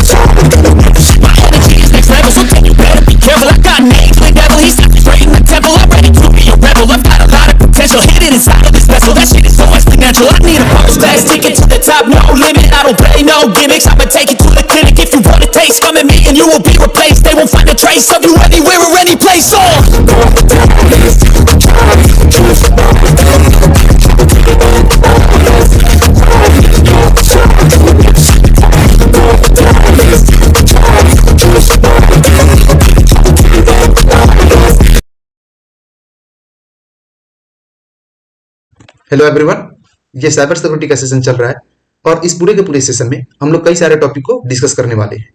My energy is next level, so then you better be careful. I got names with devil, he's straight in the temple. I'm ready to be a rebel. I've got a lot of potential hidden inside of this vessel. That shit is so exponential. I need a first class ticket to the top, no limit. I don't play no gimmicks. I'ma take you to the clinic if you want a taste. Come at me and you will be replaced. They won't find a trace of you anywhere or any place. Hello everyone, ये cyber security का session चल रहा है और इस पूरे के पूरे सेशन में हम लोग कई सारे टॉपिक को डिस्कस करने वाले हैं,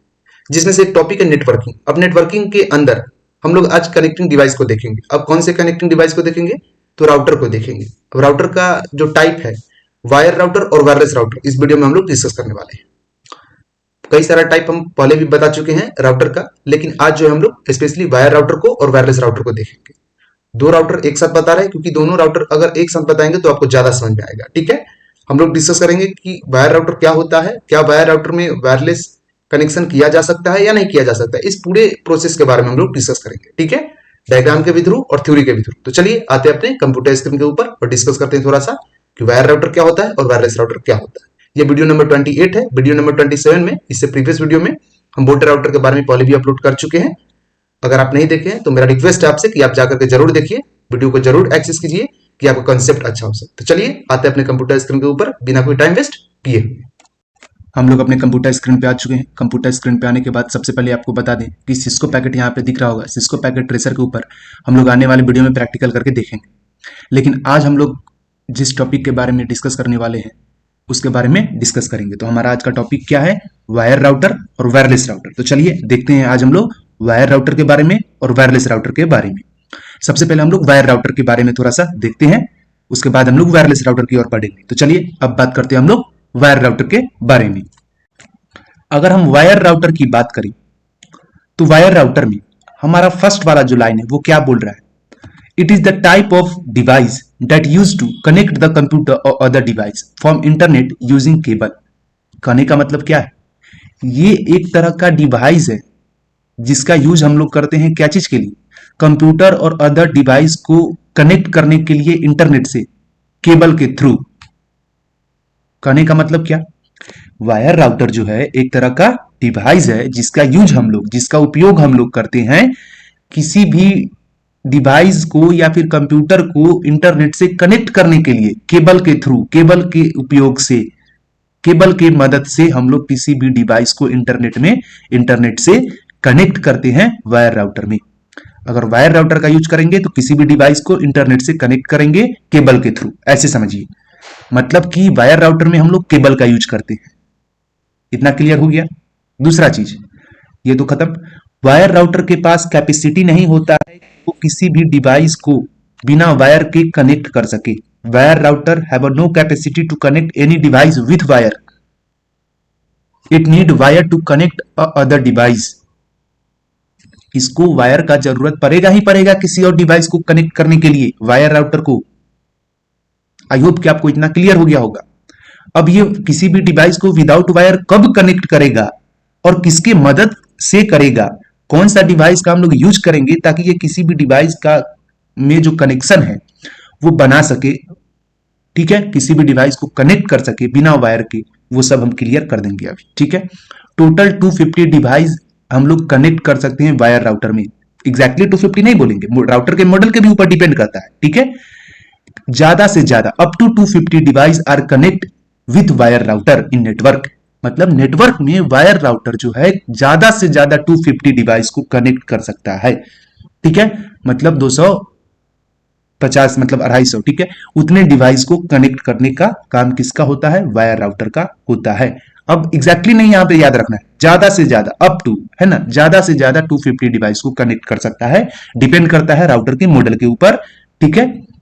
जिसमें से एक टॉपिक है नेटवर्किंग। अब नेटवर्किंग के अंदर हम लोग आज कनेक्टिंग डिवाइस को देखेंगे। अब कौन से कनेक्टिंग डिवाइस को देखेंगे? तो राउटर को देखेंगे। अब राउटर का जो टाइप है, वायर राउटर और वायरलेस राउटर, इस वीडियो में हम लोग डिस्कस करने वाले हैं। कई सारा टाइप हम पहले भी बता चुके हैं राउटर का, लेकिन आज जो हम लोग स्पेशली वायर राउटर को और वायरलेस राउटर को देखेंगे। दो राउटर एक साथ बता रहे हैं क्योंकि दोनों राउटर अगर एक साथ बताएंगे तो आपको ज्यादा समझ में आएगा। ठीक है, हम लोग डिस्कस करेंगे कि वायर राउटर क्या होता है, क्या वायर राउटर में वायरलेस कनेक्शन किया जा सकता है या नहीं किया जा सकता है। इस पूरे प्रोसेस के बारे में हम लोग डिस्कस करेंगे। ठीक है, डायग्राम के भी थ्रू और थ्योरी के भी थ्रू। तो चलिए आते हैं अपने कंप्यूटर स्क्रीन के ऊपर और डिस्कस करते हैं थोड़ा सा कि वायर राउटर क्या होता है और वायरलेस राउटर क्या होता है। ये वीडियो नंबर 28 है। वीडियो नंबर 27 में, इससे प्रीवियस वीडियो में हम बोल्ट राउटर के बारे में पहले भी अपलोड कर चुके हैं। अगर आप नहीं देखे हैं तो मेरा रिक्वेस्ट है आपसे कि आप जाकर के जरूर देखिए, वीडियो को जरूर एक्सेस कीजिए कि आपका कंसेप्ट अच्छा हो सके। तो चलिए आते हैं अपने कंप्यूटर स्क्रीन के ऊपर बिना कोई टाइम वेस्ट किए। हम लोग अपने कंप्यूटर स्क्रीन पे आ चुके हैं। कंप्यूटर स्क्रीन पे आने के बाद सबसे पहले आपको बता दें कि सिस्को पैकेट यहाँ पे दिख रहा होगा। सिस्को पैकेट ट्रेसर के ऊपर हम लोग आने वाले वीडियो में प्रैक्टिकल करके देखेंगे, लेकिन आज हम लोग जिस टॉपिक के बारे में डिस्कस करने वाले हैं उसके बारे में डिस्कस करेंगे। तो हमारा आज का टॉपिक क्या है? वायर राउटर और वायरलेस राउटर। तो चलिए देखते हैं आज हम लोग वायर राउटर के बारे में और वायरलेस राउटर के बारे में। सबसे पहले हम लोग वायर राउटर के बारे में थोड़ा सा देखते हैं, उसके बाद हम लोग वायरलेस राउटर की ओर बढ़ेंगे। तो चलिए अब बात करते हैं हम लोग वायर राउटर के बारे में। अगर हम वायर राउटर की बात करें तो वायर राउटर में हमारा फर्स्ट वाला जो लाइन है वो क्या बोल रहा है? It is the type of device that use to connect the computer और other device from internet using cable. कहने का मतलब क्या है? ये एक तरह का डिवाइस है जिसका यूज हम लोग करते हैं क्या चीज के लिए? कंप्यूटर और अदर डिवाइस को कनेक्ट करने के लिए इंटरनेट से, केबल के थ्रू। कहने का मतलब क्या? वायर राउटर जो है एक तरह का डिवाइस है जिसका उपयोग हम लोग करते हैं किसी भी डिवाइस को या फिर कंप्यूटर को इंटरनेट से कनेक्ट करने के लिए, केबल के थ्रू, केबल के उपयोग से, केबल की मदद से हम लोग किसी भी डिवाइस को इंटरनेट से कनेक्ट करते हैं वायर राउटर में। अगर वायर राउटर का यूज करेंगे तो किसी भी डिवाइस को इंटरनेट से कनेक्ट करेंगे केबल के थ्रू, ऐसे समझिए। मतलब कि वायर राउटर में हम लोग केबल का यूज करते हैं। इतना क्लियर हो गया? दूसरा चीज, ये तो खत्म। वायर राउटर के पास कैपेसिटी नहीं होता है वो किसी भी डिवाइस को बिना वायर के कनेक्ट कर सके। Wire router have no capacity to connect any device with wire. It need wire to connect other device. इसको वायर का जरूरत पड़ेगा ही पड़ेगा किसी और डिवाइस को कनेक्ट करने के लिए, वायर राउटर को। आई होप कि आपको इतना क्लियर हो गया होगा। अब ये किसी भी डिवाइस को विदाउट वायर कब कनेक्ट करेगा और किसके मदद से करेगा, कौन सा डिवाइस का हम लोग यूज करेंगे ताकि ये किसी भी डिवाइस का में जो कनेक्शन है वो बना सके, ठीक है, किसी भी डिवाइस को कनेक्ट कर सके बिना वायर के, वो सब हम क्लियर कर देंगे अभी। ठीक है, टोटल 250 डिवाइस हम लोग कनेक्ट कर सकते हैं वायर राउटर में। एग्जैक्टली 250 नहीं बोलेंगे, राउटर के मॉडल के भी ऊपर डिपेंड करता है। ठीक है, ज्यादा से ज्यादा up to 250 device are connect with wire router in network. मतलब नेटवर्क में वायर राउटर जो है ज्यादा से ज्यादा 250 डिवाइस को कनेक्ट कर सकता है। ठीक है, मतलब 250 मतलब 250, ठीक है, उतने डिवाइस को कनेक्ट करने का काम किसका होता है? वायर राउटर का होता है। अब एग्जैक्टली नहीं यहां पे याद रखना है, ज्यादा से ज्यादा अप टू, है ना, ज्यादा से ज्यादा 250 डिवाइस को कनेक्ट कर सकता है। डिपेंड करता है राउटर के मॉडल के ऊपर। ठीक है,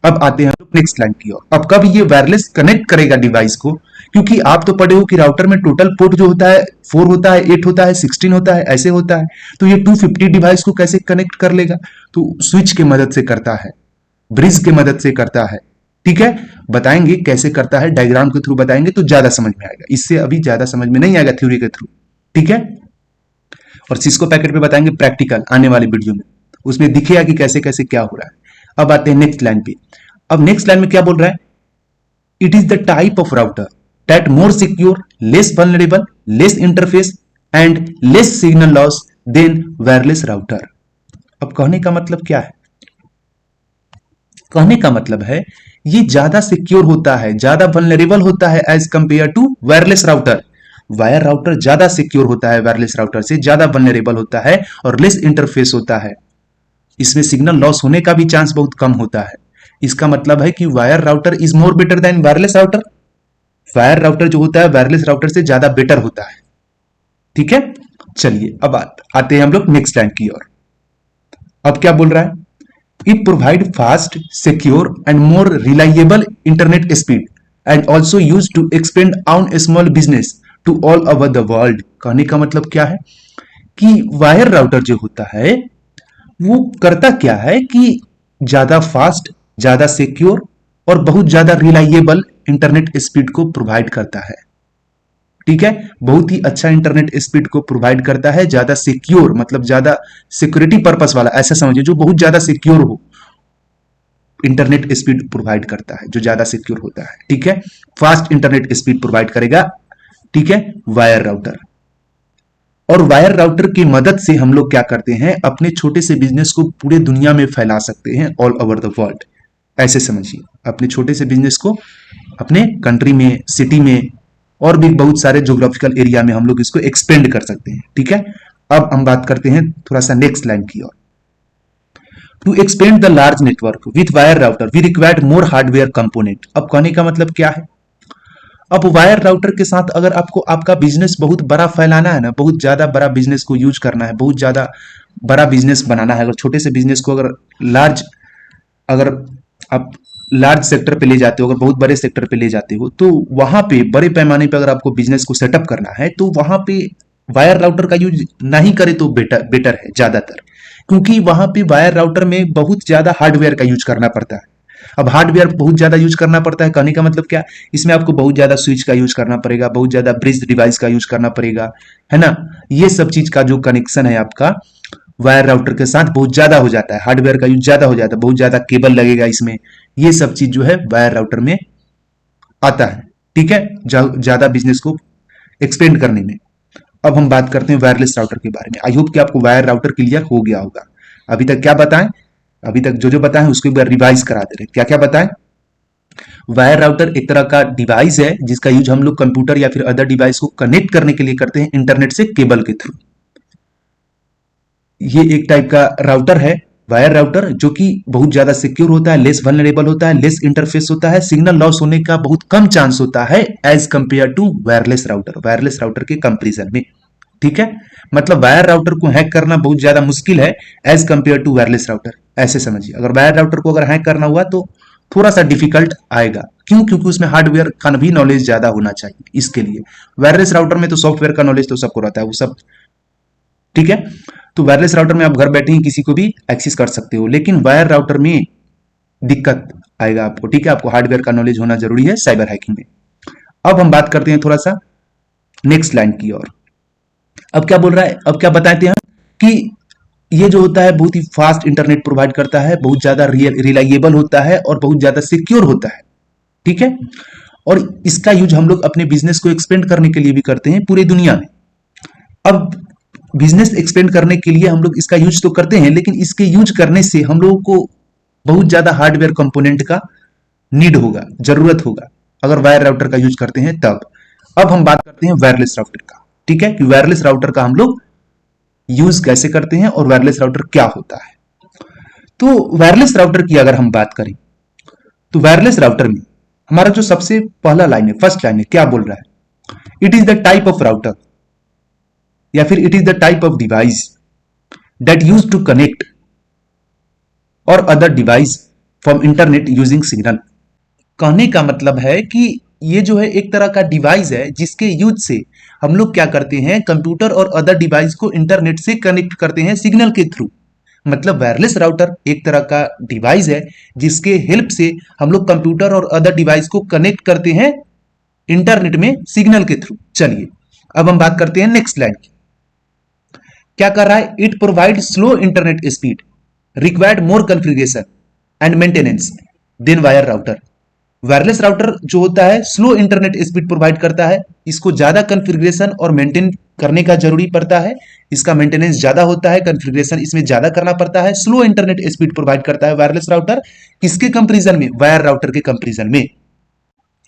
अब आते हैं नेक्स्ट लाइन की ओर। अब कब ये वायरलेस कनेक्ट करेगा डिवाइस को? क्योंकि आप तो पढ़े हो कि राउटर में टोटल पोर्ट जो होता है 4 होता है, 8 होता है, 16 होता है, ऐसे होता है। तो ये 250 डिवाइस को कैसे कनेक्ट कर लेगा? तो स्विच के मदद से करता है, ब्रिज के मदद से करता है। ठीक है, बताएंगे कैसे करता है, डायग्राम के थ्रू बताएंगे तो ज्यादा समझ में आएगा। इससे अभी ज्यादा समझ में नहीं आएगा थ्योरी के थ्रू। ठीक है। और सिस्को पैकेट पे बताएंगे प्रैक्टिकल आने वाले वीडियो में, उसमें दिखेगा कि कैसे कैसे क्या हो रहा है। अब आते हैं नेक्स्ट लाइन पे। अब नेक्स्ट लाइन में क्या बोल रहा है, it is the type of router that more secure, less vulnerable, less interface and less signal loss than wireless router. अब कहने का मतलब क्या है, कहने का मतलब है ये ज्यादा सिक्योर होता है, ज्यादा वल्नरेबल होता है as compare to wireless router. Wire router ज्यादा सिक्योर होता है वायरलेस राउटर से, ज्यादा वल्नरेबल होता है और लेस इंटरफेस होता है। इसमें सिग्नल लॉस होने का भी चांस बहुत कम होता है। इसका मतलब है कि wire router is more better than wireless router. Wire router जो होता है वायरलेस राउटर से ज्यादा बेटर होता है। ठीक है, चलिए अब आते हैं हम लोग नेक्स्ट लाइन की ओर। अब क्या बोल रहा है, it provide fast, secure and more reliable internet speed and also use to expand on small business to all over the world. कहने का मतलब क्या है कि वायर राउटर जो होता है वो करता क्या है कि ज्यादा फास्ट, ज्यादा सिक्योर और बहुत ज्यादा रिलायबल इंटरनेट स्पीड को प्रोवाइड करता है। ठीक है, बहुत ही अच्छा इंटरनेट स्पीड को प्रोवाइड करता है, ज्यादा सिक्योर मतलब ज्यादा सिक्योरिटी पर्पस वाला, ऐसा समझिए जो बहुत ज्यादा सिक्योर हो इंटरनेट स्पीड प्रोवाइड करता है, जो ज्यादा सिक्योर होता है। ठीक है, फास्ट इंटरनेट स्पीड प्रोवाइड करेगा। ठीक है, वायर राउटर। और वायर राउटर की मदद से हम लोग क्या करते हैं, अपने छोटे से बिजनेस को पूरे दुनिया में फैला सकते हैं, ऑल ओवर द वर्ल्ड। ऐसे समझिए, अपने छोटे से बिजनेस को अपने कंट्री में, सिटी में और भी बहुत सारे ज्योग्राफिकल एरिया में हम लोग इसको एक्सपेंड कर सकते हैं। ठीक है, अब हम बात करते हैं थोड़ा सा नेक्स्ट लाइन की ओर। To expand the large network with wire router we required more hardware component. अब कहने का मतलब क्या है, अब वायर राउटर के साथ अगर आपको आपका बिजनेस बहुत बड़ा फैलाना है ना, बहुत ज्यादा बड़ा बिजनेस को यूज करना है, बहुत ज्यादा बड़ा बिजनेस बनाना है, अगर छोटे से बिजनेस को अगर आप लार्ज सेक्टर पे ले जाते हो, अगर बहुत बड़े सेक्टर पे ले जाते हो, तो वहां पे बड़े पैमाने पे अगर आपको बिजनेस को सेटअप करना है तो वहां पे वायर राउटर का यूज नहीं करे तो बेटर है ज्यादातर, क्योंकि वहां पे वायर राउटर में बहुत ज्यादा हार्डवेयर का यूज करना पड़ता है। अब हार्डवेयर बहुत ज्यादा यूज करना पड़ता है, कहने का मतलब क्या, इसमें आपको बहुत ज्यादा स्विच का यूज करना पड़ेगा, बहुत ज्यादा ब्रिज डिवाइस का यूज करना पड़ेगा, है ना। ये सब चीज का जो कनेक्शन है आपका वायर राउटर के साथ बहुत ज्यादा हो जाता है, हार्डवेयर का यूज ज्यादा हो जाता है, बहुत ज्यादा केबल लगेगा इसमें, ये सब चीज जो है वायर राउटर में आता है। ठीक है, ज्यादा बिजनेस को एक्सपेंड करने में। अब हम बात करते हैं वायरलेस राउटर के बारे में। आई होप कि आपको वायर राउटर क्लियर हो गया होगा। अभी तक क्या बताएं, अभी तक जो बताएं उसको एक बार रिवाइज करा दे रहे। क्या क्या बताएं, वायर राउटर एक तरह का डिवाइस है जिसका यूज हम लोग कंप्यूटर या फिर अदर डिवाइस को कनेक्ट करने के लिए करते हैं इंटरनेट से, केबल के थ्रू। ये एक टाइप का राउटर है वायर राउटर, जो कि बहुत ज्यादा सिक्योर होता है, लेस वल्नरेबल होता है, लेस इंटरफेस होता है, सिग्नल लॉस होने का बहुत कम चांस होता है as compare to wireless router, wireless router के कंपेरिजन में। ठीक है, मतलब वायर राउटर को हैक करना बहुत ज्यादा मुश्किल है as compare to wireless router. ऐसे समझिए, अगर वायर राउटर को अगर हैक करना हुआ तो थोड़ा सा डिफिकल्ट आएगा। क्यों, क्योंकि उसमें हार्डवेयर का भी नॉलेज ज्यादा होना चाहिए इसके लिए। वायरलेस राउटर में तो सॉफ्टवेयर का नॉलेज तो सबको रहता है, वो सब ठीक है। तो वायरलेस राउटर में आप घर बैठे ही किसी को भी एक्सेस कर सकते हो, लेकिन वायर राउटर में दिक्कत आएगा आपको। ठीक है, आपको हार्डवेयर का नॉलेज होना जरूरी है साइबर हैकिंग में। अब हम बात करते हैं थोड़ा सा नेक्स्ट लाइन की ओर। अब क्या बोल रहा है, अब क्या बताते हैं कि ये जो होता है बहुत ही फास्ट इंटरनेट प्रोवाइड करता है, बहुत ज्यादा रिलायबल होता है और बहुत ज्यादा सिक्योर होता है। ठीक है, और इसका यूज हम लोग अपने बिजनेस को एक्सपेंड करने के लिए भी करते हैं पूरी दुनिया में। अब बिजनेस एक्सपेंड करने के लिए हम लोग इसका यूज तो करते हैं, लेकिन इसके यूज करने से हम लोगों को बहुत ज्यादा हार्डवेयर कंपोनेंट का नीड होगा, जरूरत होगा, अगर वायर राउटर का यूज करते हैं तब। अब हम बात करते हैं वायरलेस राउटर का। ठीक है, कि वायरलेस राउटर का हम लोग यूज कैसे करते हैं और वायरलेस राउटर क्या होता है। तो वायरलेस राउटर की अगर हम बात करें तो वायरलेस राउटर में हमारा जो सबसे पहला लाइन है, फर्स्ट लाइन है, क्या बोल रहा है, it is the type of router या फिर it is the type of device that use to connect और other device from internet using signal. कहने का मतलब है कि ये जो है एक तरह का डिवाइस है जिसके यूज से हम लोग क्या करते हैं, कंप्यूटर और अदर डिवाइस को इंटरनेट से कनेक्ट करते हैं सिग्नल के थ्रू। मतलब वायरलेस राउटर एक तरह का डिवाइस है जिसके हेल्प से हम लोग कंप्यूटर और अदर डिवाइस को कनेक्ट करते हैं इंटरनेट में सिग्नल के थ्रू। चलिए अब हम बात करते हैं नेक्स्ट लाइन की। क्या कर रहा है? It provide slow internet speed, required more configuration and maintenance than wire router. Wireless router जो होता है स्लो इंटरनेट स्पीड प्रोवाइड करता है, इसको ज्यादा कॉन्फ़िगरेशन और मेंटेन करने का जरूरी पड़ता है, इसका मेंटेनेंस ज्यादा होता है, कॉन्फ़िगरेशन इसमें ज्यादा करना पड़ता है। स्लो इंटरनेट स्पीड प्रोवाइड करता है वायरलेस राउटर, किसके कंपैरिजन में? वायर राउटर के कंपैरिजन में।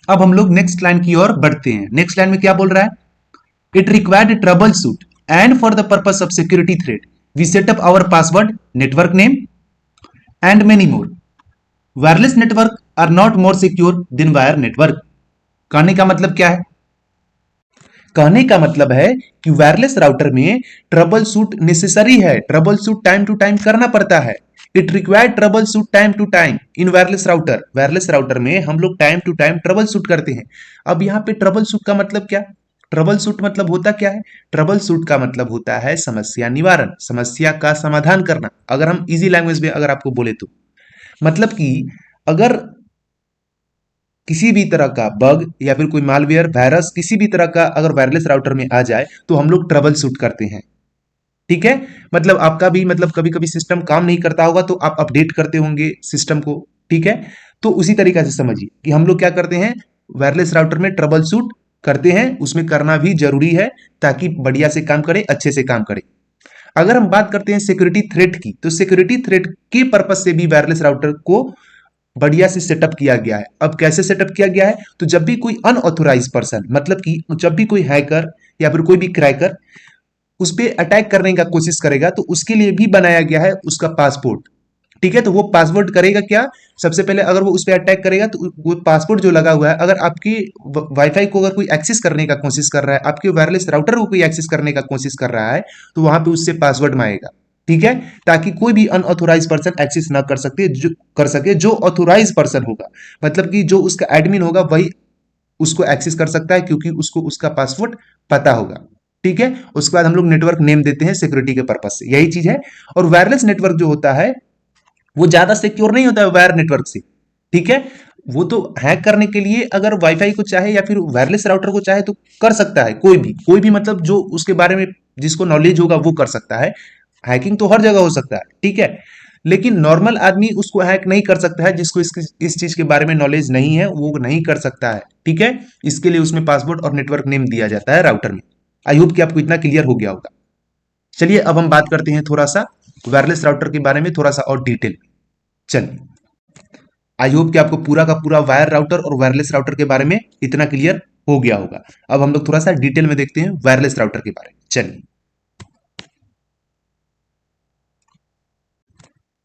अब हम लोग नेक्स्ट लाइन की ओर बढ़ते हैं। नेक्स्ट लाइन में क्या बोल रहा है? It required trouble shoot and for the purpose of security thread we set up our password, network name and many more. Wireless network are not more secure than wire network. कहने का मतलब क्या है? कहने का मतलब है कि वायरलेस राउटर में ट्रबल शूट नेसेसरी है, trouble shoot time to time करना पड़ता है। It require trouble shoot time to time in wireless router. Wireless router में हम लोग time to time trouble shoot करते हैं। अब यहाँ पे ट्रबल शूट का मतलब क्या? ट्रबल शूट मतलब होता क्या है? ट्रबल शूट का मतलब होता है समस्या निवारण, समस्या का समाधान करना। अगर हम इजी लैंग्वेज में अगर आपको बोले तो मतलब कि अगर किसी भी तरह का बग या फिर कोई मालवेयर, वायरस, किसी भी तरह का अगर वायरलेस राउटर में आ जाए तो हम लोग ट्रबल शूट करते हैं। ठीक है, मतलब आपका भी मतलब कभी कभी सिस्टम काम नहीं करता होगा तो आप अपडेट करते होंगे सिस्टम को। ठीक है, तो उसी तरीका से समझिए कि हम लोग क्या करते हैं, वायरलेस राउटर में ट्रबल शूट करते हैं, उसमें करना भी जरूरी है ताकि बढ़िया से काम करे, अच्छे से काम करे। अगर हम बात करते हैं सिक्योरिटी थ्रेट की, तो सिक्योरिटी थ्रेट के पर्पज से भी वायरलेस राउटर को बढ़िया से सेटअप किया गया है। अब कैसे सेटअप किया गया है? तो जब भी कोई अनऑथोराइज पर्सन, मतलब कि जब भी कोई हैकर या फिर कोई भी क्रैकर उस पर अटैक करने का कोशिश करेगा तो उसके लिए भी बनाया गया है उसका पासपोर्ट। ठीक है, तो वो पासवर्ड करेगा क्या? सबसे पहले अगर वो उस पर अटैक करेगा तो वो पासपोर्ट जो लगा हुआ है, अगर आपकी वाईफाई को अगर कोई एक्सेस करने का कोशिश कर रहा है, आपके वायरलेस राउटर को कोई एक्सेस करने का कोशिश कर रहा है, तो वहां पे उससे पासवर्ड मांगेगा। ठीक है, ताकि कोई भी अनऑथोराइज पर्सन एक्सेस ना कर सके। जो ऑथोराइज पर्सन होगा, मतलब कि जो उसका एडमिन होगा, वही उसको एक्सेस कर सकता है क्योंकि उसको उसका पासवर्ड पता होगा। ठीक है, उसके बाद हम लोग नेटवर्क नेम देते हैं सिक्योरिटी के पर्पज से, यही चीज है। और वायरलेस नेटवर्क जो होता है वो ज्यादा सिक्योर नहीं होता है वायर नेटवर्क से। ठीक है, वो तो हैक करने के लिए अगर वाईफाई को चाहे या फिर वायरलेस राउटर को चाहे तो कर सकता है, कोई भी मतलब जो उसके बारे में जिसको नॉलेज होगा वो कर सकता है। हैकिंग तो हर जगह हो सकता है। ठीक है, लेकिन नॉर्मल आदमी उसको हैक नहीं कर सकता है, जिसको इस चीज के बारे में नॉलेज नहीं है वो नहीं कर सकता है। ठीक है, इसके लिए उसमें पासवर्ड और नेटवर्क नेम दिया जाता है राउटर में। आई होप कि आपको इतना क्लियर हो गया होगा। चलिए अब हम बात करते हैं थोड़ा सा वायरलेस राउटर के बारे में, थोड़ा सा और डिटेल। चलिए, आई होप कि आपको पूरा का पूरा वायर राउटर और वायरलेस राउटर के बारे में इतना क्लियर हो गया होगा। अब हम लोग थोड़ा सा डिटेल में देखते हैं वायरलेस राउटर के बारे में। चलिए,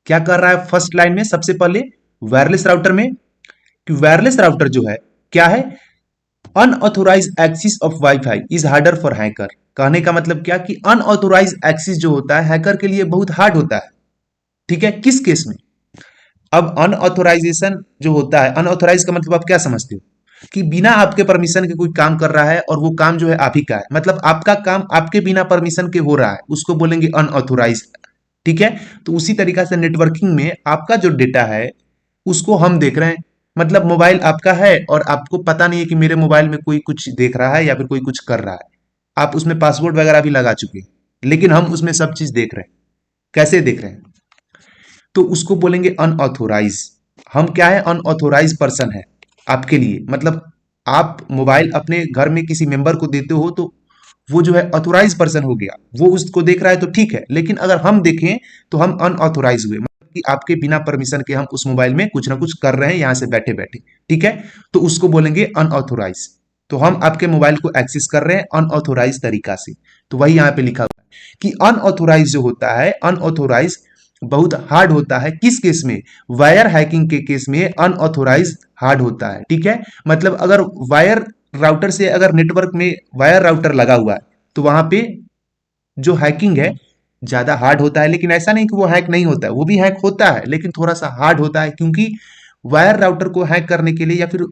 क्या कर रहा है फर्स्ट लाइन में? सबसे पहले वायरलेस राउटर में कि वायरलेस राउटर जो है क्या है? Unauthorize access of WiFi is harder for hacker. कहने का मतलब क्या कि अनऑथोराइज एक्सेस जो होता है हैकर के लिए बहुत हार्ड होता है। ठीक है, किस केस में? अब अनऑथोराइजेशन जो होता है, अनऑथोराइज का मतलब आप क्या समझते हो? कि बिना आपके परमिशन के कोई काम कर रहा है और वो काम जो है आप ही का है, मतलब आपका काम आपके बिना परमिशन के हो रहा है, उसको बोलेंगे अनऑथोराइज। ठीक है, तो उसी तरीका से नेटवर्किंग में आपका जो डेटा है उसको हम देख रहे हैं, मतलब मोबाइल आपका है और आपको पता नहीं है कि मेरे मोबाइल में कोई कुछ देख रहा है या फिर कोई कुछ कर रहा है। आप उसमें पासवर्ड वगैरह भी लगा चुके हैं, लेकिन हम उसमें सब चीज देख रहे हैं। कैसे देख रहे हैं? तो उसको बोलेंगे अनऑथोराइज। हम क्या है? अनऑथोराइज पर्सन है आपके लिए, मतलब आप मोबाइल अपने घर में किसी मेंबर को देते हो तो वो जो है ऑथोराइज पर्सन हो गया, वो उसको देख रहा है तो ठीक है। लेकिन अगर हम देखें तो हम अनऑथोराइज हुए, मतलब कि आपके बिना परमिशन के हम उस मोबाइल में कुछ ना कुछ कर रहे हैं यहां से बैठे बैठे। ठीक है, तो उसको बोलेंगे अनऑथोराइज। तो हम आपके मोबाइल को एक्सेस कर रहे हैं अनऑथोराइज तरीका से। तो वही यहाँ पे लिखा हुआ है कि अनऑथोराइज जो होता है, अनऑथोराइज बहुत हार्ड होता है। किस केस में? वायर हैकिंग के केस में अनऑथोराइज हार्ड होता है। ठीक है, मतलब अगर वायर राउटर से अगर नेटवर्क में वायर राउटर लगा हुआ है तो वहां पे जो हैकिंग है ज्यादा हार्ड होता है। लेकिन ऐसा नहीं कि वो हैक नहीं होता है, वो भी हैक होता है लेकिन थोड़ा सा हार्ड होता है, क्योंकि वायर राउटर को हैक करने के लिए या फिर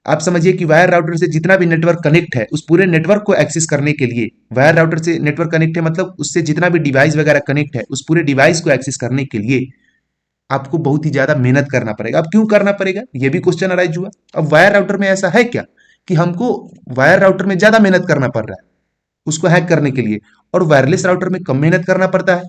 आप समझिए कि वायर राउटर से जितना भी नेटवर्क कनेक्ट है उस पूरे नेटवर्क को एक्सेस करने के लिए, वायर राउटर से नेटवर्क कनेक्ट है मतलब उससे जितना भी डिवाइस वगैरह कनेक्ट है उस पूरे डिवाइस को एक्सेस करने के लिए आपको बहुत ही ज्यादा मेहनत करना पड़ेगा। अब क्यों करना पड़ेगा, ये भी क्वेश्चन अराइज हुआ। अब वायर राउटर में ऐसा है क्या कि हमको वायर राउटर में ज्यादा मेहनत करना पड़ रहा है उसको हैक करने के लिए, और वायरलेस राउटर में कम मेहनत करना पड़ता है।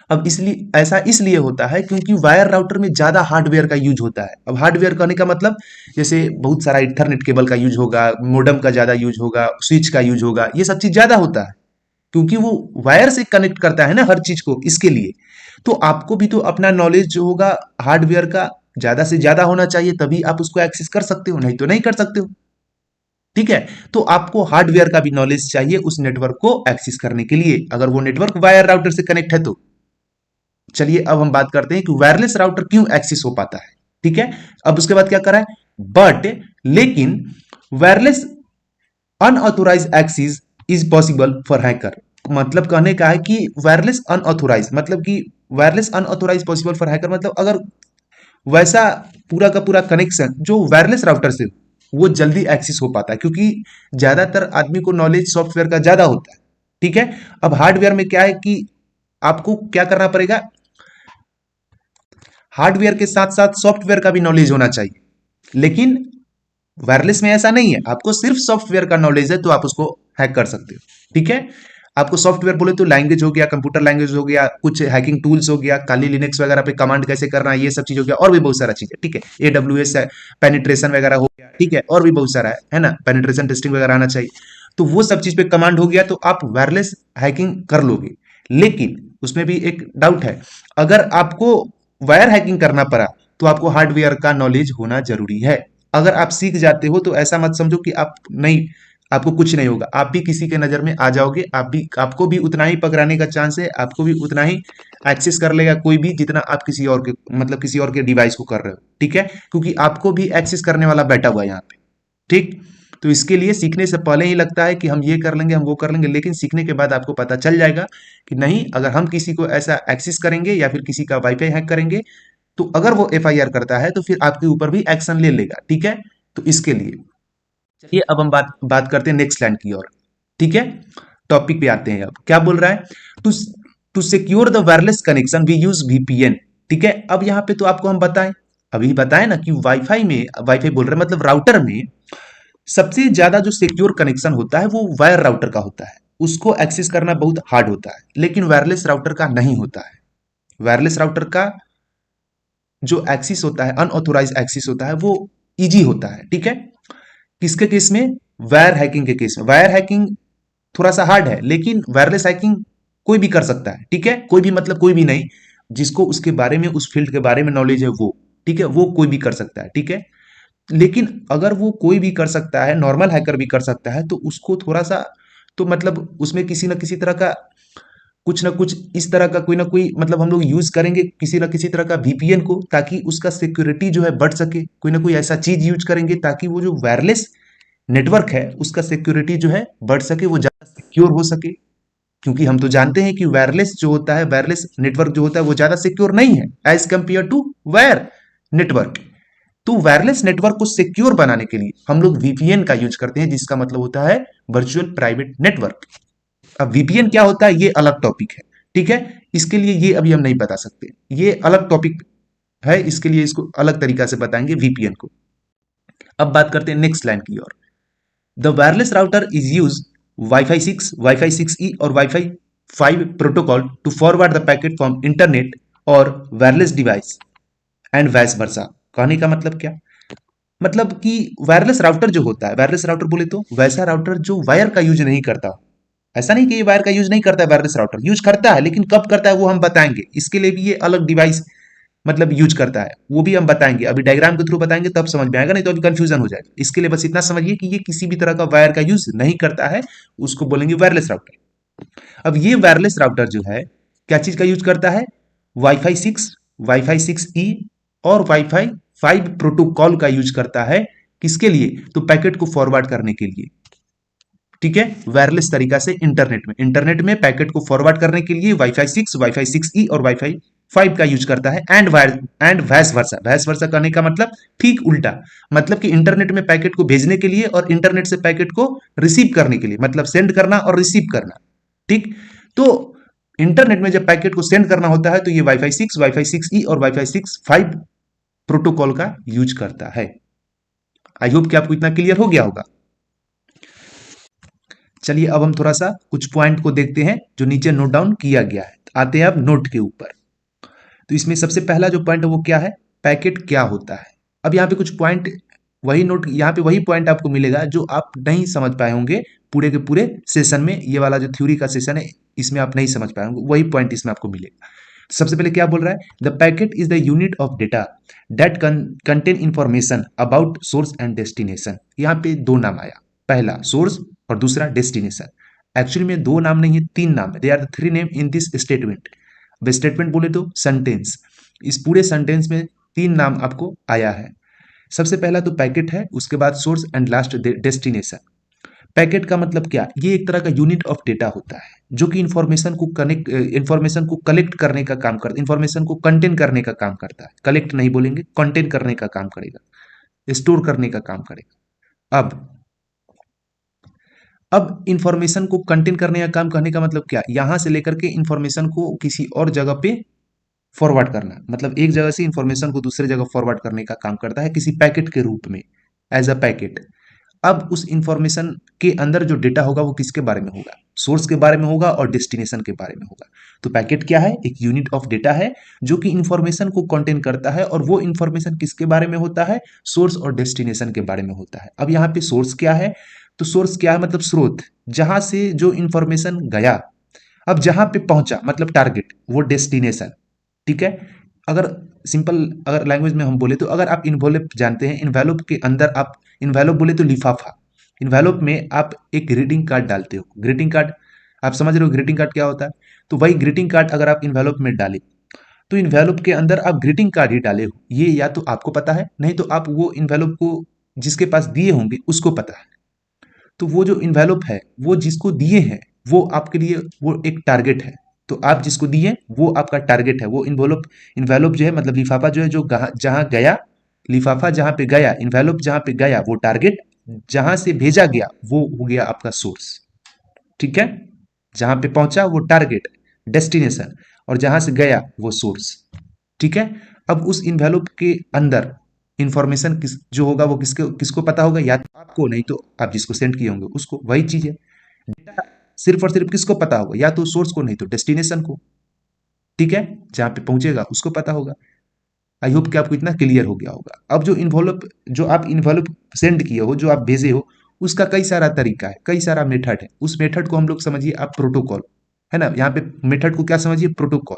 अब इसलिए ऐसा इसलिए होता है क्योंकि वायर राउटर में ज्यादा हार्डवेयर का यूज होता है। अब हार्डवेयर कहने का मतलब जैसे बहुत सारा इथरनेट केबल का यूज होगा, मोडम का ज्यादा यूज होगा, स्विच का यूज होगा, ये सब चीज ज्यादा होता है क्योंकि वो वायर से कनेक्ट करता है ना हर चीज को, इसके लिए। तो आपको भी तो अपना नॉलेज जो होगा हार्डवेयर का ज्यादा से ज्यादा होना चाहिए, तभी आप उसको एक्सेस कर सकते हो, नहीं तो नहीं कर सकते हो। ठीक है, तो आपको हार्डवेयर का भी नॉलेज चाहिए उस नेटवर्क को एक्सेस करने के लिए, अगर वो नेटवर्क वायर राउटर से कनेक्ट है तो। चलिए अब हम बात करते हैं कि वायरलेस राउटर क्यों एक्सेस हो पाता है। ठीक है, अब उसके बाद क्या करा है, बट लेकिन wireless unauthorize access is possible for hacker. मतलब कहने का है कि वायरलेस अनऑथोराइज मतलब कि wireless unauthorize possible for hacker, मतलब अगर वैसा पूरा का पूरा कनेक्शन जो वायरलेस राउटर से वो जल्दी एक्सेस हो पाता है क्योंकि ज्यादातर आदमी को नॉलेज सॉफ्टवेयर का ज्यादा होता है। ठीक है, अब हार्डवेयर में क्या है कि आपको क्या करना पड़ेगा, हार्डवेयर के साथ साथ सॉफ्टवेयर का भी नॉलेज होना चाहिए, लेकिन वायरलेस में ऐसा नहीं है, आपको सिर्फ सॉफ्टवेयर का नॉलेज है तो आप उसको हैक कर सकते हो। ठीक है, आपको सॉफ्टवेयर बोले तो लैंग्वेज हो गया, कंप्यूटर लैंग्वेज हो गया, कुछ हैकिंग टूल्स हो गया, काली लिनक्स वगैरह पे कमांड कैसे करना है, ये सब चीज हो गया, और भी बहुत सारा चीज है। ठीक है, AWS है, पेनिट्रेशन वगैरह हो गया। ठीक है, और भी बहुत सारा है ना, पेनिट्रेशन टेस्टिंग वगैरह आना चाहिए। तो वो सब चीज पे कमांड हो गया तो आप वायरलेस हैकिंग कर लोगे। लेकिन उसमें भी एक डाउट है, अगर आपको वायर हैकिंग करना पड़ा तो आपको हार्डवेयर का नॉलेज होना जरूरी है। अगर आप सीख जाते हो तो ऐसा मत समझो कि आप नहीं, आपको कुछ नहीं होगा, आप भी किसी के नजर में आ जाओगे, आपको भी उतना ही पकड़ाने का चांस है, आपको भी उतना ही एक्सेस कर लेगा कोई भी जितना आप किसी और के मतलब किसी और के डिवाइस को कर रहे हो। ठीक है, क्योंकि आपको भी एक्सेस करने वाला बैठा हुआ है यहाँ पे। ठीक, तो इसके लिए सीखने से पहले ही लगता है कि हम ये कर लेंगे, हम वो कर लेंगे, लेकिन सीखने के बाद आपको पता चल जाएगा कि नहीं, अगर हम किसी को ऐसा एक्सेस करेंगे या फिर किसी का वाईफाई हैक करेंगे तो अगर वो FIR करता है तो फिर आपके ऊपर भी एक्शन ले लेगा। ठीक है, तो इसके लिए चलिए अब हम बात बात करते हैं नेक्स्ट लाइन की ओर। ठीक है, टॉपिक पे आते हैं। अब क्या बोल रहा है, to to secure the wireless connection we use VPN। ठीक है, अब यहाँ पे तो आपको हम बताएं, अभी बताएं ना कि वाईफाई में, वाईफाई बोल रहे हैं मतलब राउटर में सबसे ज्यादा जो सिक्योर कनेक्शन होता है वो वायर राउटर का होता है, उसको एक्सेस करना बहुत हार्ड होता है, लेकिन वायरलेस राउटर का नहीं होता है। वायरलेस राउटर का जो एक्सेस होता है, अनऑथोराइज एक्सेस होता है, वो इजी होता है। ठीक है, किसके केस में, वायर हैकिंग के केस में। वायर हैकिंग थोड़ा सा हार्ड है, लेकिन वायरलेस हैकिंग कोई भी कर सकता है। ठीक है, कोई भी मतलब कोई भी नहीं, जिसको उसके बारे में, उस फील्ड के बारे में नॉलेज है वो, ठीक है, वो कोई भी कर सकता है। ठीक है, लेकिन अगर वो कोई भी कर सकता है, नॉर्मल हैकर भी कर सकता है, तो उसको थोड़ा सा तो मतलब उसमें किसी ना किसी तरह का कुछ ना कुछ इस तरह का कोई ना कोई मतलब हम लोग यूज करेंगे किसी ना किसी तरह का VPN को, ताकि उसका सिक्योरिटी जो है बढ़ सके। कोई ना कोई ऐसा चीज यूज करेंगे ताकि वो जो वायरलेस नेटवर्क है उसका सिक्योरिटी जो है बढ़ सके, वो ज्यादा सिक्योर हो सके। क्योंकि हम तो जानते हैं कि वायरलेस जो होता है, वायरलेस नेटवर्क जो होता है वो ज्यादा सिक्योर नहीं है as compare to wire network. तो वायरलेस नेटवर्क को सिक्योर बनाने के लिए हम लोग VPN का यूज करते हैं, जिसका मतलब होता है वर्चुअल प्राइवेट नेटवर्क। अब VPN क्या होता है ये अलग टॉपिक है। ठीक है, इसके लिए ये अभी हम नहीं बता सकते, ये अलग टॉपिक है, इसके लिए इसको अलग तरीका से बताएंगे VPN को। अब बात करते हैं नेक्स्ट लाइन की ओर। The wireless router is use Wi-Fi 6, Wi-Fi 6E और Wi-Fi 5 protocol to forward the packet from internet और wireless device and vice versa. कहने का मतलब क्या, मतलब कि वायरलेस राउटर जो होता है, वायरलेस राउटर बोले तो वैसा राउटर जो वायर का यूज नहीं करता। ऐसा नहीं कि ये वायर का यूज नहीं करता है, वायरलेस राउटर यूज करता है, लेकिन कब करता है वो हम बताएंगे। इसके लिए भी ये अलग डिवाइस मतलब यूज करता है, वो भी हम बताएंगे, अभी डायग्राम के थ्रू बताएंगे तब समझ में आएगा, नहीं तो अभी कंफ्यूजन हो जाएगा। इसके लिए बस इतना समझिए कि ये किसी भी तरह का वायर का यूज नहीं करता है, उसको बोलेंगे वायरलेस राउटर। अब ये वायरलेस राउटर जो है क्या चीज का यूज करता है, Wi-Fi 6, Wi-Fi 6E और Wi-Fi 5 प्रोटोकॉल का यूज करता है। किसके लिए, तो पैकेट को फॉरवर्ड करने के लिए। ठीक है, वायरलेस तरीका से इंटरनेट में पैकेट को फॉरवर्ड करने के लिए Wi-Fi 6, Wi-Fi 6E और Wi-Fi 5 का यूज करता है। एंड वैस वर्सा, वैस वर्सा करने का मतलब ठीक उल्टा, मतलब कि इंटरनेट में पैकेट को भेजने के लिए और इंटरनेट से पैकेट को रिसीव करने के लिए, मतलब सेंड करना और रिसीव करना। ठीक, तो इंटरनेट में जब पैकेट को सेंड करना होता है तो ये Wi-Fi 6, Wi-Fi 6E और Wi-Fi 5 प्रोटोकॉल का यूज करता है। आई होप कि आपको इतना क्लियर हो गया होगा। चलिए अब हम थोड़ा सा कुछ पॉइंट को देखते हैं जो नीचे नोट डाउन किया गया है। आते हैं अब नोट के ऊपर। तो इसमें सबसे पहला जो पॉइंट है वो क्या है, पैकेट क्या होता है। अब यहाँ पे कुछ पॉइंट वही नोट, यहाँ पे वही पॉइंट आपको मिलेगा जो आप नहीं समझ पाए होंगे पूरे के पूरे सेशन में। ये वाला जो थ्योरी का सेशन है इसमें आप नहीं समझ पाए होंगे, वही पॉइंट इसमें आपको मिलेगा। सबसे पहले क्या बोल रहा है, the packet is the unit of data that contain information about source and destination. यहाँ पे दो नाम आया, पहला सोर्स और दूसरा डेस्टिनेशन। एक्चुअली में दो नाम नहीं है, तीन नाम है। They are the three name in this statement. अब स्टेटमेंट बोले तो सेंटेंस, इस पूरे सेंटेंस में तीन नाम आपको आया है। सबसे पहला तो पैकेट है, उसके बाद source and last destination. Packet का मतलब क्या, ये एक तरह का यूनिट ऑफ डेटा होता है जो कि इंफॉर्मेशन को कलेक्ट करने का काम करता है, इंफॉर्मेशन को कंटेन करने का काम करता है। कलेक्ट नहीं बोलेंगे, कंटेन करने का काम करेगा, स्टोर करने का काम करेगा। अब इंफॉर्मेशन को कंटेन करने का काम करने का मतलब क्या, यहां से लेकर के इंफॉर्मेशन को किसी और जगह पे फॉरवर्ड करना, मतलब एक जगह से इंफॉर्मेशन को दूसरे जगह फॉरवर्ड करने का काम करता है किसी पैकेट के रूप में, एज अ पैकेट। अब उस इंफॉर्मेशन के अंदर जो डेटा होगा वो किसके बारे में होगा, सोर्स के बारे में होगा और डेस्टिनेशन के बारे में होगा। तो पैकेट क्या है, एक यूनिट ऑफ डेटा है जो कि इंफॉर्मेशन को कंटेन करता है, और वो इंफॉर्मेशन किसके बारे में होता है, सोर्स और डेस्टिनेशन के बारे में होता है। अब यहाँ पे सोर्स क्या है, तो सोर्स क्या है मतलब स्रोत, जहां से जो इंफॉर्मेशन गया। अब जहां पे पहुंचा मतलब टारगेट, वो डेस्टिनेशन। ठीक है। अगर सिंपल अगर लैंग्वेज में हम बोले तो, अगर आप इन्वेलप जानते हैं, इन्वेलप के अंदर आप, इन्वेलप बोले तो लिफाफा, इन्वेलप में आप एक ग्रीटिंग कार्ड डालते हो। ग्रीटिंग कार्ड आप समझ रहे हो ग्रीटिंग कार्ड क्या होता है, तो वही ग्रीटिंग कार्ड अगर आप इन्वेलप में डाले तो इन्वेलप के अंदर आप ग्रीटिंग कार्ड ही डाले हो, ये या तो आपको पता है, नहीं तो आप वो इन्वेलप को जिसके पास दिए होंगे उसको पता है। तो वो जो इन्वेलप है वो जिसको दिए हैं वो आपके लिए वो एक टारगेट है। तो आप जिसको दिए वो आपका टारगेट है। वो इन्वेलप, इन्वेलप जो है मतलब लिफाफा जो है, जो जहां गया, लिफाफा जहां पे गया, इन्वेलप जहां पे गया वो टारगेट, जहां से भेजा गया वो हो गया आपका सोर्स। ठीक है। जहां पे पहुंचा वो टारगेट, डेस्टिनेशन, और जहां से गया वो सोर्स। ठीक है। अब उस इन्वेलप के अंदर इंफॉर्मेशन किस जो होगा वो किसको किसको पता होगा, या तो आपको, नहीं तो आप जिसको सेंड किए होंगे उसको। वही चीज है, डेटा सिर्फ और सिर्फ किसको पता होगा, या तो सोर्स को, नहीं तो डेस्टिनेशन को। ठीक है। जहां पे पहुंचेगा उसको पता होगा। आई होप कि आपको इतना क्लियर हो गया होगा। अब जो इन्वॉल्व, जो आप इन्वॉल्व सेंड किए हो, जो आप भेजे हो, उसका कई सारा तरीका है, कई सारा मेथड है। उस मेथड को हम लोग समझिए आप प्रोटोकॉल, है ना। यहाँ पे मेथड को क्या समझिए, प्रोटोकॉल,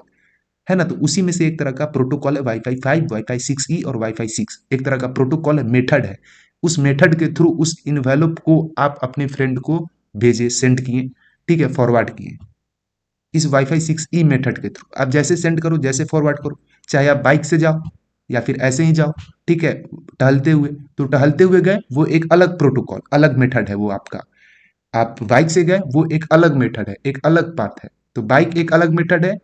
है ना। तो उसी में से एक तरह का प्रोटोकॉल है वाईफाई 5, वाईफाई 6E और वाईफाई 6, एक तरह का प्रोटोकॉल है, मेथड है। उस मेथड के थ्रू उस इन्वेलप को आप अपने फ्रेंड को भेजे, सेंड किए, ठीक है, फॉरवर्ड किए। इस वाईफाई 6E मेथड के थ्रू आप जैसे सेंड करो, जैसे फॉरवर्ड करो, चाहे आप बाइक से जाओ या फिर ऐसे ही जाओ, ठीक है, टहलते हुए, तो टहलते हुए गए वो एक अलग प्रोटोकॉल, अलग मेथड है वो आपका। आप बाइक से गए वो एक अलग मेथड है, एक अलग पाथ है। तो बाइक एक अलग मेथड है,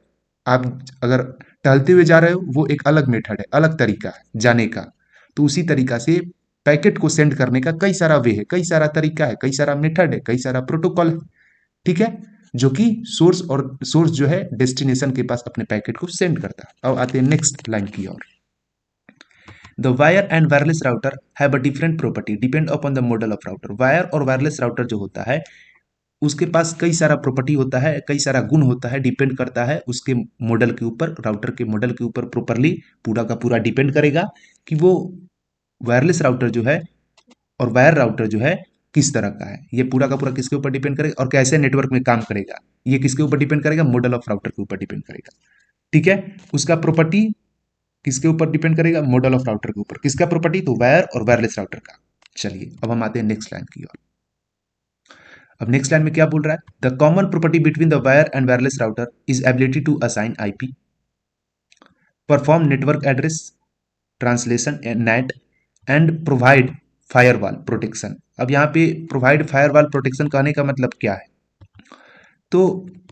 आप अगर टहलते हुए जा रहे हो वो एक अलग मेथड है, अलग तरीका है जाने का। तो उसी तरीका से पैकेट को सेंड करने का कई सारा वे है, कई सारा तरीका है, कई सारा मेथड है, कई सारा प्रोटोकॉल है। ठीक है। जो कि सोर्स, और सोर्स जो है डेस्टिनेशन के पास अपने पैकेट को सेंड करता है। अब आते हैं नेक्स्ट लाइन की ओर। The wire and wireless router have a different property depend upon the model of router. Wire और वायरलेस राउटर जो होता है उसके पास कई सारा प्रॉपर्टी होता है, कई सारा गुण होता है, डिपेंड करता है उसके मॉडल के ऊपर, राउटर के मॉडल के ऊपर प्रॉपरली पूरा का पूरा डिपेंड करेगा कि वो वायरलेस राउटर जो है और वायर राउटर जो है किस तरह का है। ये पूरा का पूरा किसके ऊपर डिपेंड करेगा, और कैसे नेटवर्क में काम करेगा, ये किसके ऊपर डिपेंड करेगा, मॉडल ऑफ राउटर के ऊपर डिपेंड करेगा। ठीक है। उसका प्रॉपर्टी किसके ऊपर डिपेंड करेगा, मॉडल ऑफ राउटर के ऊपर। किसका प्रॉपर्टी, तो वायर और वायरलेस राउटर का। चलिए अब हम आते हैं नेक्स्ट लाइन की ओर। अब नेक्स्ट लाइन में क्या बोल रहा है, the common property between the wire and wireless router is ability to assign IP, perform network address translation NAT and provide firewall protection. अब यहाँ पे प्रोवाइड फायरवॉल प्रोटेक्शन कहने का मतलब क्या है, तो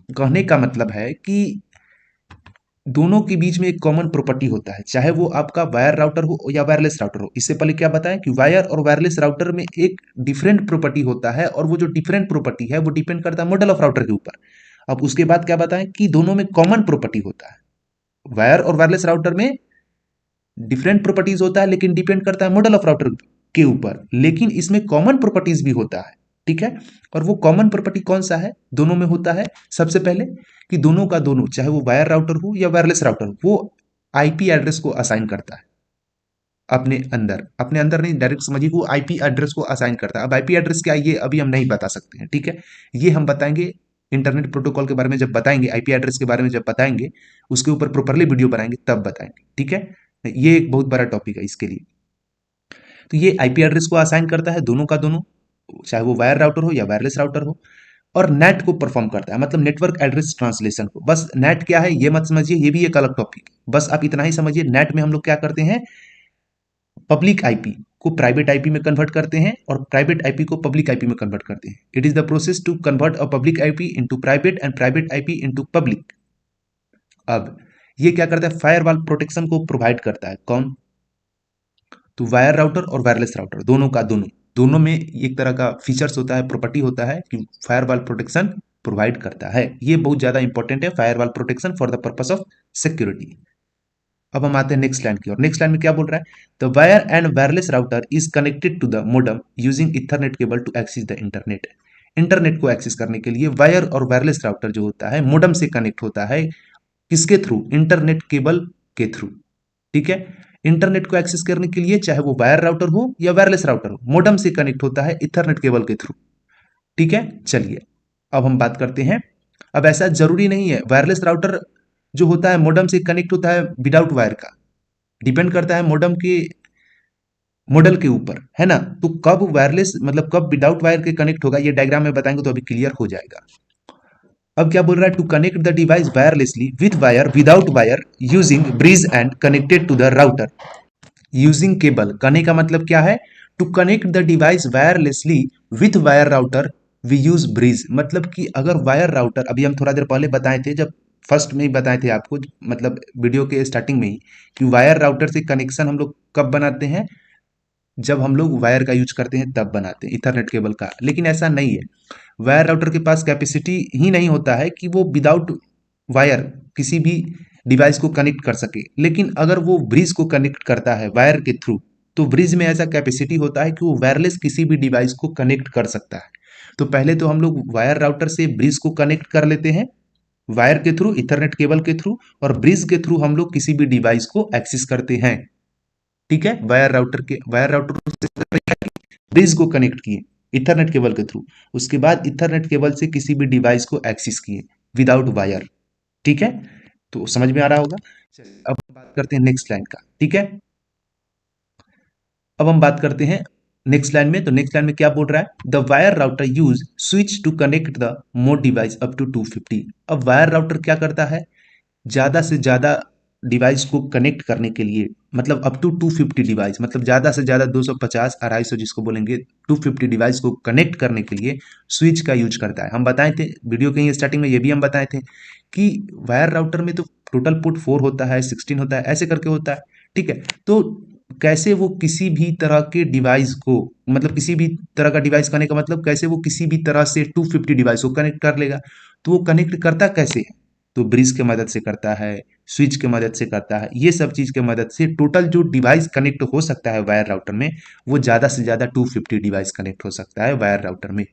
कहने का मतलब है कि दोनों के बीच में एक कॉमन प्रॉपर्टी होता है, चाहे वो आपका वायर राउटर हो या वायरलेस राउटर हो। इससे पहले क्या बताएं कि वायर और वायरलेस राउटर में एक डिफरेंट प्रॉपर्टी होता है, और वो जो डिफरेंट प्रॉपर्टी है वो डिपेंड करता है मॉडल ऑफ राउटर के ऊपर। अब उसके बाद क्या बताएं कि दोनों में कॉमन प्रॉपर्टी होता है। वायर और वायरलेस राउटर में डिफरेंट प्रॉपर्टीज होता है लेकिन डिपेंड करता है मॉडल ऑफ राउटर के ऊपर, लेकिन इसमें कॉमन प्रॉपर्टीज भी होता है। ठीक है। और वो कॉमन प्रॉपर्टी कौन सा है, दोनों में होता है, सबसे पहले कि दोनों का दोनों, चाहे वो वायर राउटर हो या वायरलेस राउटर हो, वो आईपी एड्रेस को असाइन करता है अपने अंदर नहीं, डायरेक्ट समझिए वो आईपी एड्रेस को असाइन करता है। अब आईपी एड्रेस क्या है ये अभी हम नहीं बता सकते हैं, ठीक है, ये हम बताएंगे इंटरनेट प्रोटोकॉल के बारे में जब बताएंगे, आईपी एड्रेस के बारे में जब बताएंगे, उसके ऊपर प्रॉपरली वीडियो बनाएंगे तब बताएंगे, ठीक है। ये एक बहुत बड़ा टॉपिक है इसके लिए। तो ये आईपी एड्रेस को असाइन करता है दोनों का दोनों, चाहे वो वायर राउटर हो या वायरलेस राउटर हो, और नेट को परफॉर्म करता है, मतलब नेटवर्क एड्रेस ट्रांसलेशन को। बस नेट क्या है ये मत समझिए, ये भी एक अलग टॉपिक, बस आप इतना ही समझिए, नेट में हम लोग क्या करते हैं, पब्लिक आईपी को प्राइवेट आईपी में कन्वर्ट करते हैं और प्राइवेट आईपी को पब्लिक आईपी में कन्वर्ट करते हैं। It is the process to convert a public IP into private and private IP into public. अब ये क्या करता है, फायरवॉल प्रोटेक्शन को प्रोवाइड करता है, कौन, तो वायर राउटर और वायरलेस राउटर दोनों का दोनों में एक तरह का फीचर्स होता है, प्रॉपर्टी होता है कि फायरवॉल प्रोटेक्शन प्रोवाइड करता है। ये बहुत ज्यादा इंपॉर्टेंट है, firewall protection for the purpose of security. अब हम आते हैं नेक्स्ट लाइन की और नेक्स्ट लाइन में क्या बोल रहा है, the wire and wireless router is connected to the modem using ethernet cable to access the internet. Internet को एक्सेस करने के लिए वायर और वायरलेस राउटर जो होता है मोडम से कनेक्ट होता है, किसके थ्रू, इंटरनेट केबल के थ्रू, ठीक है। इंटरनेट को एक्सेस करने के लिए चाहे वो वायर राउटर हो या वायरलेस राउटर हो, मोडम से कनेक्ट होता है इथरनेट केबल के थ्रू, ठीक है। चलिए अब हम बात करते हैं, अब ऐसा जरूरी नहीं है, वायरलेस राउटर जो होता है मोडम से कनेक्ट होता है विदाउट वायर का, डिपेंड करता है मोडम के मॉडल के ऊपर, है ना। तो कब वायरलेस मतलब कब विदाउट वायर के कनेक्ट होगा ये डायग्राम में बताएंगे तो अभी क्लियर हो जाएगा। अब क्या बोल रहा है, to connect the device wirelessly with wire without wire using bridge and connected to the router using cable. कहने का मतलब क्या है, to connect the device wirelessly with wire router we use bridge, मतलब कि अगर वायर राउटर, अभी हम थोड़ा देर पहले बताए थे, जब फर्स्ट में ही बताए थे आपको, मतलब वीडियो के स्टार्टिंग में ही, कि वायर राउटर से कनेक्शन हम लोग कब बनाते हैं, जब हम लोग वायर का यूज करते हैं तब बनाते हैं इथरनेट केबल का। लेकिन ऐसा नहीं है, वायर राउटर के पास कैपेसिटी ही नहीं होता है कि वो विदाउट वायर किसी भी डिवाइस को कनेक्ट कर सके, लेकिन अगर वो ब्रिज को कनेक्ट करता है वायर के थ्रू, तो ब्रिज में ऐसा कैपेसिटी होता है कि वो वायरलेस किसी भी डिवाइस को कनेक्ट कर सकता है। तो पहले तो हम लोग वायर राउटर से ब्रिज को कनेक्ट कर लेते हैं वायर के थ्रू, इथरनेट केबल के थ्रू, और ब्रिज के थ्रू हम लोग किसी भी डिवाइस को एक्सेस करते हैं, ठीक है। वायर राउटर से ब्रिज को कनेक्ट किए इथरनेट केबल के थ्रू, उसके बाद इथरनेट केबल से किसी भी डिवाइस को एक्सेस किए विदाउट वायर, ठीक है। तो समझ में आ रहा होगा। अब हम बात करते हैं नेक्स्ट लाइन का, ठीक है। अब हम बात करते हैं नेक्स्ट लाइन में, तो नेक्स्ट लाइन में क्या बोल रहा है, the wire router use switch to connect the more device up to 250। अब वायर राउटर क्या करता है, ज्यादा से ज्यादा डिवाइस को कनेक्ट करने के लिए, मतलब अप टू 250 डिवाइस, मतलब ज्यादा से ज्यादा 250 250 जिसको बोलेंगे, 250 डिवाइस को कनेक्ट करने के लिए स्विच का यूज करता है। हम बताए थे वीडियो के स्टार्टिंग में, ये भी हम बताए थे कि वायर राउटर में तो टोटल पुट 4 होता है, 16 होता है, ऐसे करके होता है, ठीक है। तो कैसे वो किसी भी तरह के डिवाइस को, मतलब किसी भी तरह का डिवाइस करने का मतलब कैसे वो किसी भी तरह से 250 डिवाइस को कनेक्ट कर लेगा, तो वो कनेक्ट करता कैसे है, तो ब्रिज के मदद से करता है, स्विच के मदद से करता है, ये सब चीज के मदद से टोटल जो डिवाइस कनेक्ट हो सकता है वायर राउटर में, वो ज्यादा से ज्यादा 250 डिवाइस कनेक्ट हो सकता है वायर राउटर में।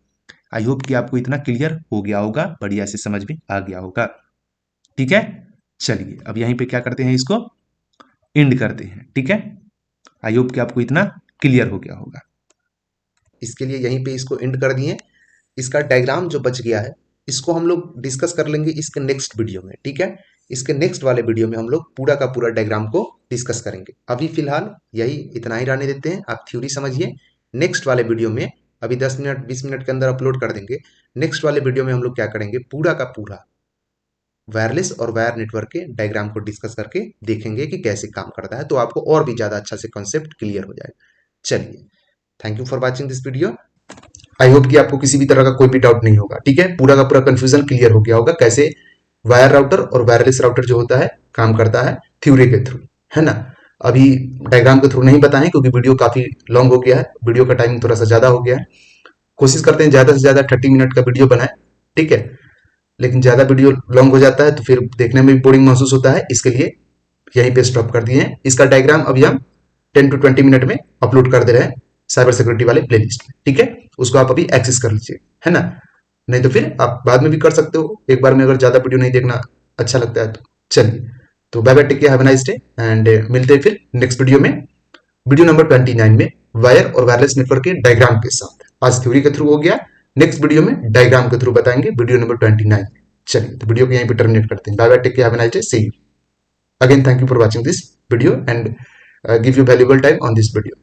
आई होप कि आपको इतना क्लियर हो गया होगा, बढ़िया से समझ में आ गया होगा, ठीक है। चलिए अब यहीं पे क्या करते हैं, इसको एंड करते हैं, ठीक है। आई होप कि आपको इतना क्लियर हो गया होगा। इसके लिए यहीं पे इसको एंड कर दिए। इसका डायग्राम जो बच गया है इसको हम लोग डिस्कस कर लेंगे इसके नेक्स्ट वीडियो में, ठीक है। इसके नेक्स्ट वाले वीडियो में हम लोग पूरा का पूरा डायग्राम को डिस्कस करेंगे। अभी फिलहाल यही इतना ही रहने देते हैं, आप थ्योरी समझिए। नेक्स्ट वाले वीडियो में अभी 10 मिनट 20 मिनट के अंदर अपलोड कर देंगे। नेक्स्ट वाले वीडियो में हम लोग क्या करेंगे, पूरा का पूरा वायरलेस और वायर नेटवर्क के डायग्राम को डिस्कस करके देखेंगे कि कैसे काम करता है, तो आपको और भी ज़्यादा अच्छा से कॉन्सेप्ट क्लियर हो जाएगा। चलिए, thank you for watching this video. I hope कि आपको किसी भी तरह का कोई भी डाउट नहीं होगा, ठीक है। पूरा का पूरा कंफ्यूजन क्लियर हो गया होगा कैसे वायर राउटर और वायरलेस राउटर जो होता है काम करता है थ्योरी के थ्रू, है ना। अभी डायग्राम के थ्रू नहीं बताएं क्योंकि वीडियो काफी लॉन्ग हो गया है, वीडियो का टाइम थोड़ा सा ज्यादा हो गया है। कोशिश करते हैं ज्यादा से ज्यादा 30 मिनट का वीडियो बनाए, ठीक है। लेकिन ज्यादा वीडियो लॉन्ग हो जाता है तो फिर देखने में भी बोरिंग महसूस होता है, इसके लिए यहीं पे स्टॉप कर दिए हैं। इसका डायग्राम अभी हम 10 to 20 मिनट में अपलोड कर दे रहे हैं। साइबर सिक्योरिटी वाले प्लेलिस्ट में, ठीक है। उसको आप अभी एक्सेस कर लीजिए, है ना। नहीं तो फिर आप बाद में भी कर सकते हो, एक बार में अगर ज्यादा वीडियो नहीं देखना अच्छा लगता है तो। चलिए, तो bye bye, take care, have a nice day, and मिलते हैं फिर नेक्स्ट वीडियो में, वीडियो नंबर 29 में, वायर और वायरलेस नेटवर्क के डायग्राम के साथ। आज थ्योरी के थ्रू हो गया, नेक्स्ट वीडियो में डायग्राम के थ्रू बताएंगे वीडियो नंबर 29 में। चलिए, तो वीडियो को यहीं पे टर्मिनेट करते हैं। Bye bye, take care, have a nice day, see you again. Thank you for watching this video and give you valuable time on this video.